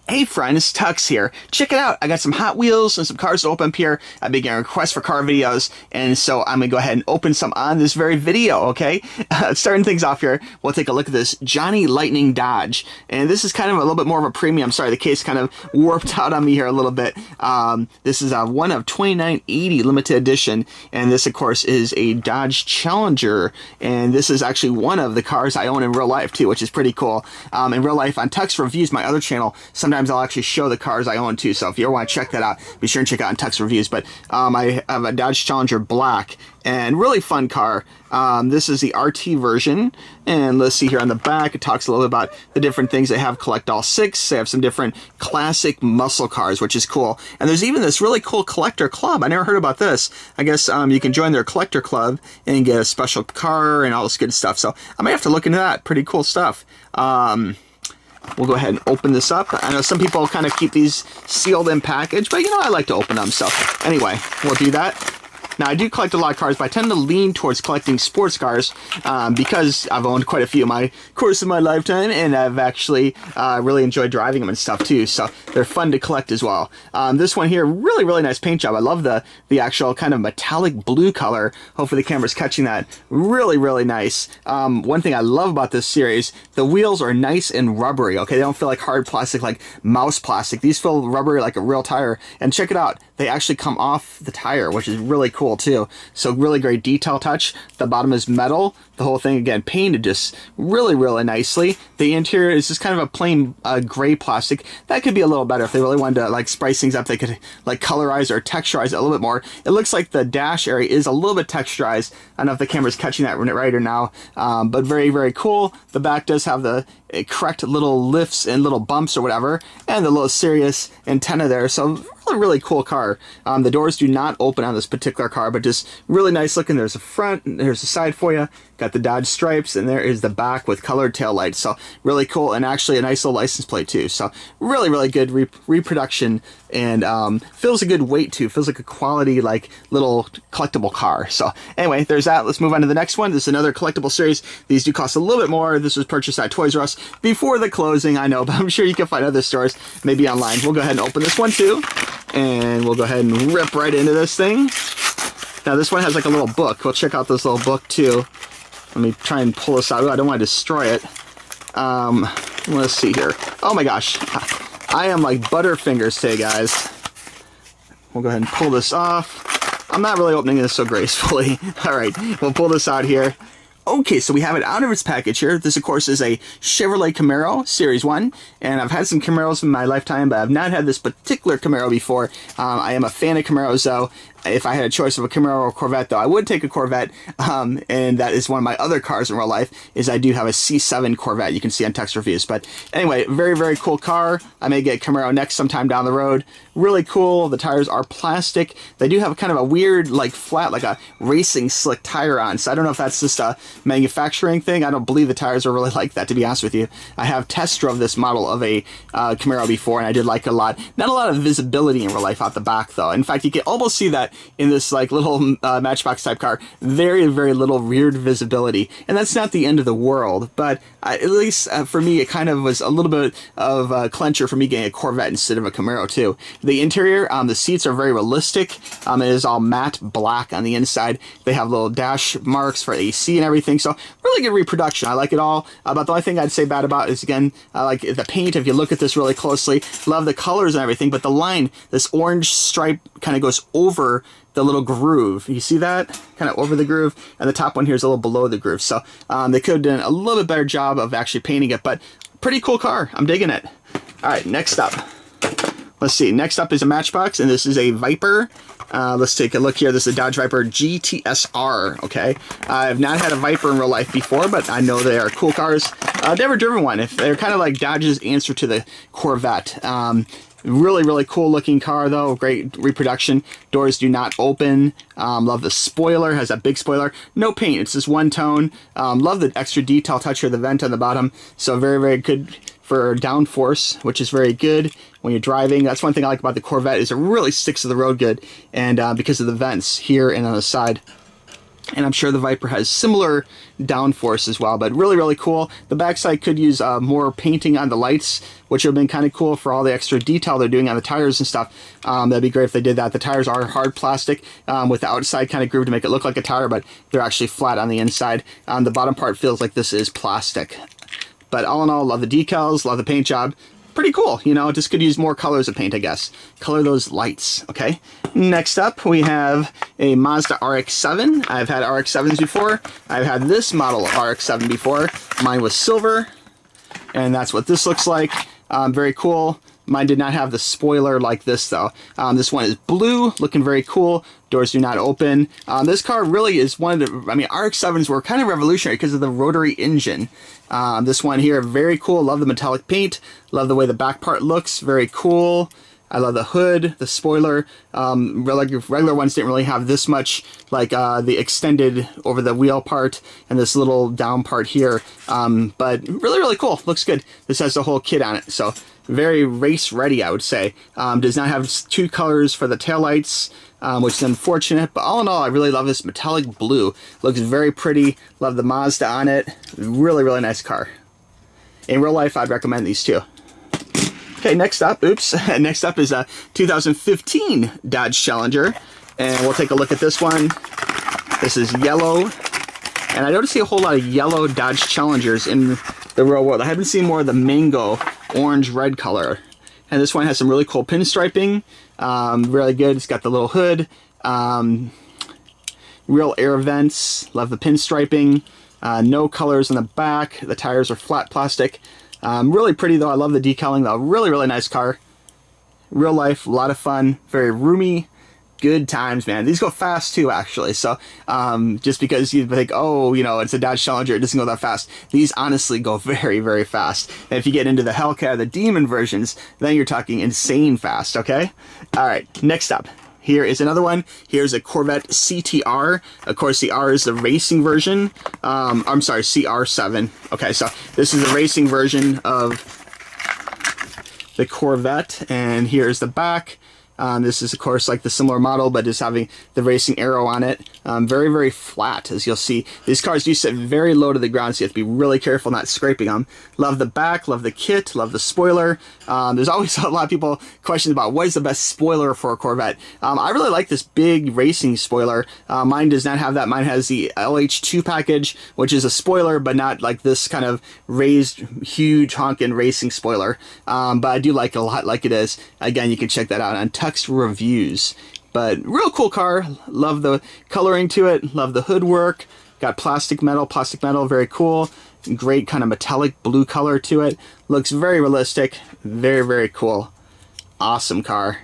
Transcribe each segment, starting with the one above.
Hey friend, it's Tuxx here. Check it out. I got some Hot Wheels and some cars to open up here. I've been getting requests for car videos, and so I'm going to go ahead and open some on this very video, okay? Starting things off here, we'll take a look at this Johnny Lightning Dodge. And this is kind of a little bit more of a premium. Sorry, the case kind of warped out on me here a little bit. This is one of 2980 limited edition, and this, of course, is a Dodge Challenger. And this is actually one of the cars I own in real life, too, which is pretty cool. In real life, on Tuxx Reviews, my other channel, sometimes I'll actually show the cars I own too, so if you ever want to check that out, be sure and check out on Tuxx Reviews. But I have a Dodge Challenger Black, and really fun car. This is the RT version, and let's see here on the back, it talks a little bit about the different things they have. Collect all 6. They have some different classic muscle cars, which is cool. And there's even this really cool collector club. I never heard about this. I guess you can join their collector club and get a special car and all this good stuff. So I might have to look into that. Pretty cool stuff. We'll go ahead and open this up. I know some people kind of keep these sealed in package, but you know, I like to open them. So anyway, we'll do that. Now, I do collect a lot of cars, but I tend to lean towards collecting sports cars because I've owned quite a few in my course of my lifetime, and I've actually really enjoyed driving them and stuff too, so they're fun to collect as well. This one here, really, really nice paint job. I love the actual kind of metallic blue color. Hopefully the camera's catching that. Really, really nice. One thing I love about this series, the wheels are nice and rubbery, okay? They don't feel like hard plastic, like mouse plastic. These feel rubbery like a real tire, and check it out. They actually come off the tire, which is really cool too. So really great detail touch. The bottom is metal. The whole thing, again, painted just really, really nicely. The interior is just kind of a plain gray plastic. That could be a little better if they really wanted to like spice things up. They could like colorize or texturize it a little bit more. It looks like the dash area is a little bit texturized. I don't know if the camera's catching that right or now, but very, very cool. The back does have the correct little lifts and little bumps or whatever, and the little Sirius antenna there. So really cool car. The doors do not open on this particular car, but just really nice looking. There's the front, there's the side for you. Got the Dodge stripes, and there is the back with colored taillights. So really cool, and actually a nice little license plate too. So really, really good reproduction, and feels a good weight too. Feels like a quality, like little collectible car. So anyway, there's that. Let's move on to the next one. This is another collectible series. These do cost a little bit more. This was purchased at Toys R Us before the closing, I know, but I'm sure you can find other stores, maybe online. We'll go ahead and open this one too, and we'll go ahead and rip right into this thing. Now this one has like a little book. We'll check out this little book too. Let me try and pull this out. Ooh, I don't want to destroy it. Let's see here. Oh my gosh. I am like Butterfingers today, guys. We'll go ahead and pull this off. I'm not really opening this so gracefully. All right, we'll pull this out here. Okay, so we have it out of its package here. This, of course, is a Chevrolet Camaro Series 1, and I've had some Camaros in my lifetime, but I've not had this particular Camaro before. I am a fan of Camaros, though. If I had a choice of a Camaro or Corvette, though, I would take a Corvette, and that is one of my other cars in real life, is I do have a C7 Corvette. You can see on Tuxx Reviews. But anyway, very, very cool car. I may get Camaro next sometime down the road. Really cool. The tires are plastic. They do have kind of a weird, like flat, like a racing slick tire on. So I don't know if that's just a manufacturing thing. I don't believe the tires are really like that, to be honest with you. I have test drove this model of a Camaro before, and I did like it a lot. Not a lot of visibility in real life out the back, though. In fact, you can almost see that in this like little Matchbox type car. Very, very little rear visibility, and that's not the end of the world, but at least for me, it kind of was a little bit of a clincher for me getting a Corvette instead of a Camaro too. The interior, the seats are very realistic. It is all matte black on the inside. They have little dash marks for AC and everything, so really good reproduction. I like it all. But the only thing I'd say bad about is, again, I like the paint. If you look at this really closely, love the colors and everything, but the line, this orange stripe kind of goes over the little groove. You see that? Kind of over the groove, and the top one here is a little below the groove. So they could have done a little bit better job of actually painting it, but pretty cool car. I'm digging it. All right, next up. Let's see. Next up is a Matchbox, and this is a Viper. Let's take a look here. This is a Dodge Viper GTSR, okay? I've not had a Viper in real life before, but I know they are cool cars. I've never driven one. They're kind of like Dodge's answer to the Corvette. Really, really cool looking car, though. Great reproduction. Doors do not open. Love the spoiler. Has a big spoiler. No paint. It's just one tone. Love the extra detail touch here, the vent on the bottom. So very, very good for downforce, which is very good when you're driving. That's one thing I like about the Corvette, is it really sticks to the road good, and because of the vents here and on the side. And I'm sure the Viper has similar downforce as well, but really, really cool. The backside could use more painting on the lights, which would have been kind of cool for all the extra detail they're doing on the tires and stuff. That'd be great if they did that. The tires are hard plastic with the outside kind of groove to make it look like a tire, but they're actually flat on the inside. The bottom part feels like this is plastic. But all in all, love the decals, love the paint job. Pretty cool, you know, just could use more colors of paint, I guess. Color those lights, okay? Next up, we have a Mazda RX7. I've had RX7s before. I've had this model of RX7 before. Mine was silver, and that's what this looks like. Very cool. Mine did not have the spoiler like this, though. This one is blue, looking very cool. Doors do not open. This car really is one of the, I mean, RX-7s were kind of revolutionary because of the rotary engine. This one here, very cool. Love the metallic paint. Love the way the back part looks. Very cool. I love the hood, the spoiler. Regular ones didn't really have this much, like the extended over the wheel part and this little down part here. But really, really cool. Looks good. This has the whole kit on it. So very race ready, I would say. Does not have two colors for the taillights, which is unfortunate. But all in all, I really love this metallic blue. Looks very pretty. Love the Mazda on it. Really, really nice car. In real life, I'd recommend these two. Okay, next up, next up is a 2015 Dodge Challenger, and we'll take a look at this one. This is yellow, and I don't see a whole lot of yellow Dodge Challengers in the real world. I haven't seen more of the mango orange-red color, and this one has some really cool pinstriping, really good. It's got the little hood, real air vents, love the pinstriping, no colors in the back, the tires are flat plastic. Really pretty though. I love the decaling though. Really, really nice car. Real life, a lot of fun. Very roomy. Good times, man. These go fast too, actually. So just because you think, oh, you know, it's a Dodge Challenger, it doesn't go that fast. These honestly go very, very fast. And if you get into the Hellcat, the Demon versions, then you're talking insane fast, okay? All right, next up. Here is another one. Here's a Corvette CTR. Of course, the R is the racing version. I'm sorry, CR7. Okay, so this is the racing version of the Corvette, and here's the back. This is, of course, like the similar model, but just having the racing arrow on it. Very, very flat, as you'll see. These cars do sit very low to the ground, so you have to be really careful not scraping them. Love the back, love the kit, love the spoiler. There's always a lot of people questions about what is the best spoiler for a Corvette. I really like this big racing spoiler. Mine does not have that. Mine has the LH2 package, which is a spoiler, but not like this kind of raised, huge honkin' racing spoiler. But I do like it a lot like it is. Again, you can check that out on Tuxx reviews. But real cool car. Love the coloring to it. Love the hood work. Got plastic metal, very cool. Great kind of metallic blue color to it. Looks very realistic. Very, very cool. Awesome car.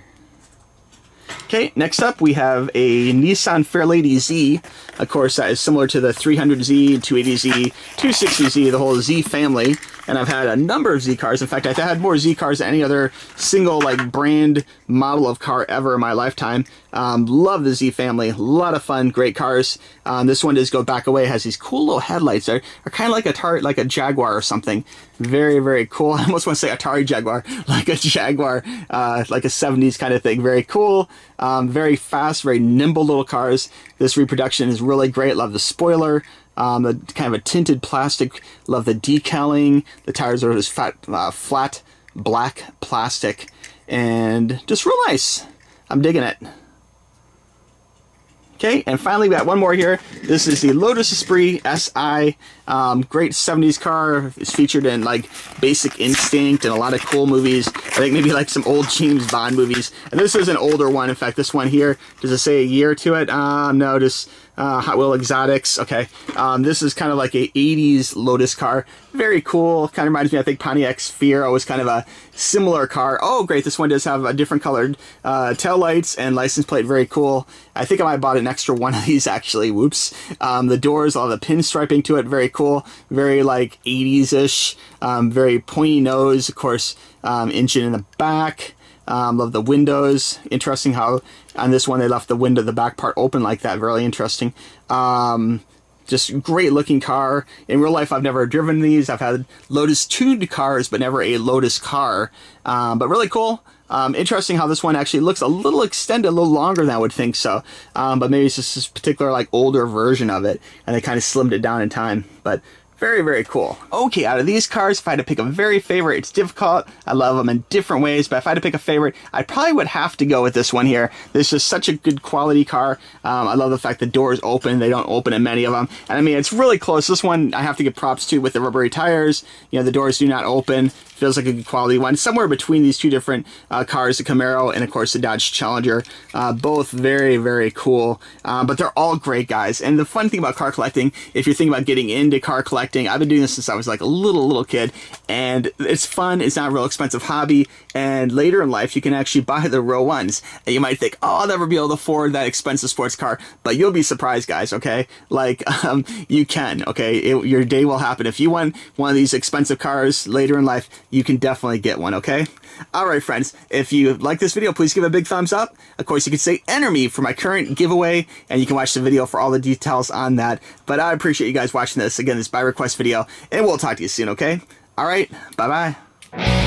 Okay, next up we have a Nissan Fairlady Z. Of course, that is similar to the 300Z, 280Z, 260Z, the whole Z family. And I've had a number of Z cars. In fact, I've had more Z cars than any other single like brand model of car ever in my lifetime. Love the Z family. A lot of fun, great cars. This one does go back away. It has these cool little headlights. They're kind of like a Jaguar or something. Very, very cool. I almost want to say Atari Jaguar, like a Jaguar, like a 70s kind of thing. Very cool. Very fast, very nimble little cars. This reproduction is really great. Love the spoiler. The kind of a tinted plastic. Love the decaling. The tires are just flat black plastic, and just real nice. I'm digging it. Okay, and finally we got one more here. This is the Lotus Esprit Si. Great 70s car. It's featured in like Basic Instinct and a lot of cool movies. I think maybe like some old James Bond movies. And this is an older one. In fact, this one here, does it say a year to it? No, just Hot Wheel Exotics. Okay, this is kind of like a 80s Lotus car. Very cool. Kind of reminds me, I think Pontiac Fiero was kind of a similar car. Oh, great. This one does have a different colored taillights and license plate. Very cool. I think I might have bought an extra one of these actually. Whoops. The doors, all the pinstriping to it. Very cool. Very like 80s-ish. Very pointy nose. Of course, engine in the back. Love the windows. Interesting how on this one they left the window, the back part open like that. Really interesting. Just great looking car. In real life, I've never driven these. I've had Lotus tuned cars, but never a Lotus car. But really cool. Interesting how this one actually looks a little extended, a little longer than I would think so. But maybe it's just this particular like older version of it, and they kind of slimmed it down in time. But very, very cool. Okay, out of these cars, if I had to pick a very favorite, it's difficult. I love them in different ways, but if I had to pick a favorite, I probably would have to go with this one here. This is such a good quality car. I love the fact the doors open. They don't open in many of them. And I mean, it's really close. This one, I have to give props to with the rubbery tires. You know, the doors do not open. Feels like a good quality one. Somewhere between these two different cars, the Camaro and, of course, the Dodge Challenger. Both very, very cool. But they're all great, guys. And the fun thing about car collecting, if you're thinking about getting into car collecting, I've been doing this since I was like a little kid, and it's fun. It's not a real expensive hobby, and later in life you can actually buy the real ones. And you might think, oh, I'll never be able to afford that expensive sports car, but you'll be surprised, guys. Okay, like you can. Okay, your day will happen. If you want one of these expensive cars later in life, you can definitely get one. Okay. All right, friends, if you like this video, please give it a big thumbs up. Of course, you can say enter me for my current giveaway, and you can watch the video for all the details on that. But I appreciate you guys watching this. Again, this by request video, and we'll talk to you soon, okay? All right, bye-bye.